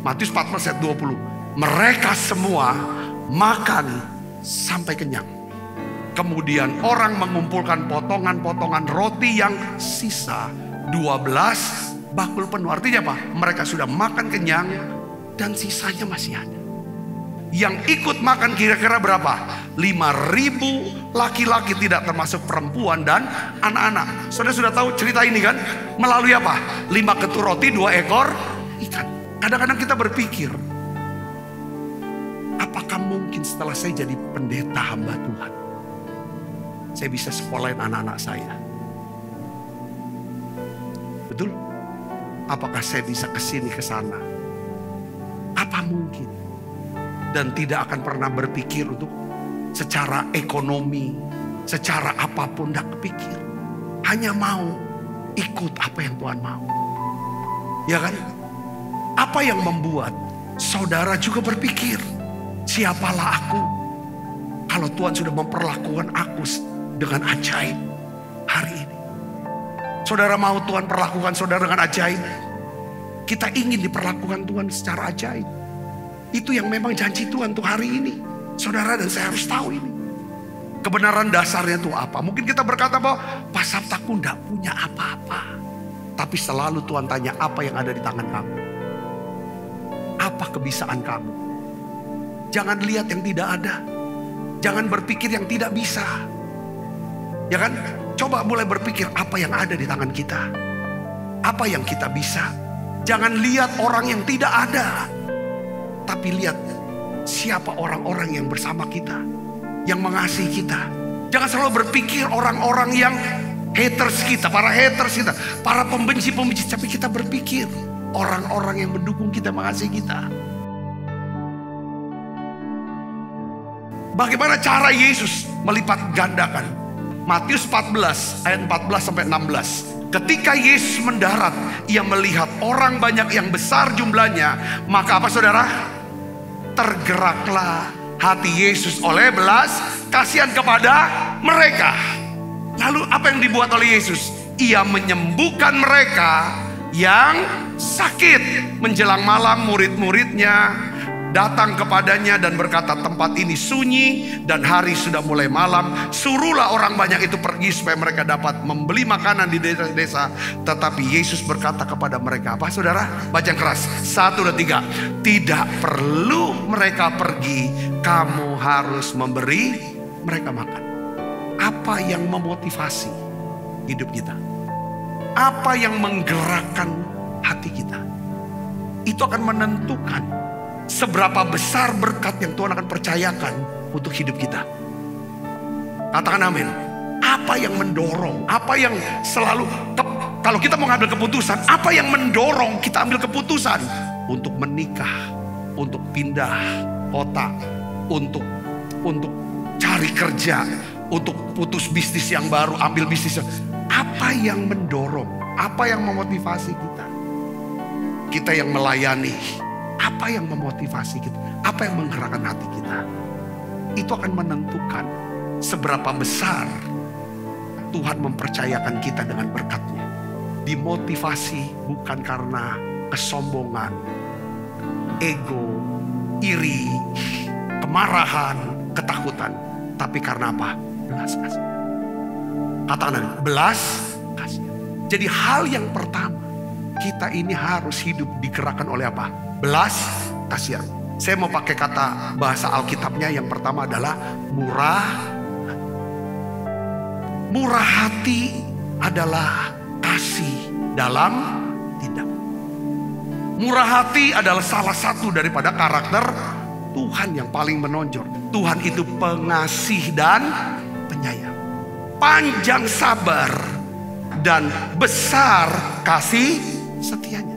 Matius 14 ayat 20. Mereka semua makan sampai kenyang. Kemudian orang mengumpulkan potongan-potongan roti yang sisa 12 bakul penuh. Artinya apa? Mereka sudah makan kenyang dan sisanya masih ada. Yang ikut makan kira-kira berapa? 5.000 laki-laki, tidak termasuk perempuan dan anak-anak. Saudara sudah tahu cerita ini kan? Melalui apa? 5 ketur roti, 2 ekor ikan. Kadang-kadang kita berpikir, apakah mungkin setelah saya jadi pendeta hamba Tuhan, saya bisa sekolahin anak-anak saya? Betul? Apakah saya bisa kesini kesana? Apa mungkin? Dan tidak akan pernah berpikir untuk secara ekonomi, secara apapun, tidak kepikir. Hanya mau ikut apa yang Tuhan mau. Ya kan? Apa yang membuat saudara juga berpikir, siapalah aku kalau Tuhan sudah memperlakukan aku dengan ajaib hari ini? Saudara mau Tuhan perlakukan saudara dengan ajaib? Kita ingin diperlakukan Tuhan secara ajaib. Itu yang memang janji Tuhan untuk hari ini. Saudara dan saya harus tahu ini. Kebenaran dasarnya itu apa? Mungkin kita berkata bahwa Pak Sabtaku tidak punya apa-apa. Tapi selalu Tuhan tanya, apa yang ada di tangan kamu? Apa kebisaan kamu? Jangan lihat yang tidak ada. Jangan berpikir yang tidak bisa. Ya kan? Coba mulai berpikir apa yang ada di tangan kita. Apa yang kita bisa. Jangan lihat orang yang tidak ada. Tapi lihat siapa orang-orang yang bersama kita, yang mengasihi kita. Jangan selalu berpikir orang-orang yang haters kita, para haters kita, para pembenci-pembenci. Tapi kita berpikir orang-orang yang mendukung kita, mengasihi kita. Bagaimana cara Yesus melipat gandakan? Matius 14 ayat 14 sampai 16. Ketika Yesus mendarat, ia melihat orang banyak yang besar jumlahnya. Maka apa saudara? Tergeraklah hati Yesus oleh belas kasihan kepada mereka. Lalu apa yang dibuat oleh Yesus? Ia menyembuhkan mereka yang sakit. Menjelang malam murid-muridnya datang kepadanya dan berkata, tempat ini sunyi dan hari sudah mulai malam. Suruhlah orang banyak itu pergi supaya mereka dapat membeli makanan di desa-desa. Tetapi Yesus berkata kepada mereka, apa saudara? Baca yang keras. 1, 2, 3. Tidak perlu mereka pergi, kamu harus memberi mereka makan. Apa yang memotivasi hidup kita? Apa yang menggerakkan hati kita? Itu akan menentukan seberapa besar berkat yang Tuhan akan percayakan untuk hidup kita. Katakan amin. Apa yang mendorong? Apa yang selalu, kalau kita mau ngambil keputusan, apa yang mendorong kita ambil keputusan untuk menikah, untuk pindah kota, untuk cari kerja, untuk putus bisnis yang baru, ambil bisnis. Apa yang mendorong? Apa yang memotivasi kita? Kita yang melayani, apa yang memotivasi kita? Apa yang menggerakkan hati kita? Itu akan menentukan seberapa besar Tuhan mempercayakan kita dengan berkat-Nya. Dimotivasi bukan karena kesombongan, ego, iri, kemarahan, ketakutan. Tapi karena apa? Belas kasihan. Katakan belas kasihan. Jadi hal yang pertama, kita ini harus hidup digerakkan oleh apa? Belas kasihan. Saya mau pakai kata bahasa Alkitabnya, yang pertama adalah murah. Murah hati adalah kasih dalam tindak. Murah hati adalah salah satu daripada karakter Tuhan yang paling menonjol. Tuhan itu pengasih dan penyayang, panjang sabar, dan besar kasih setianya.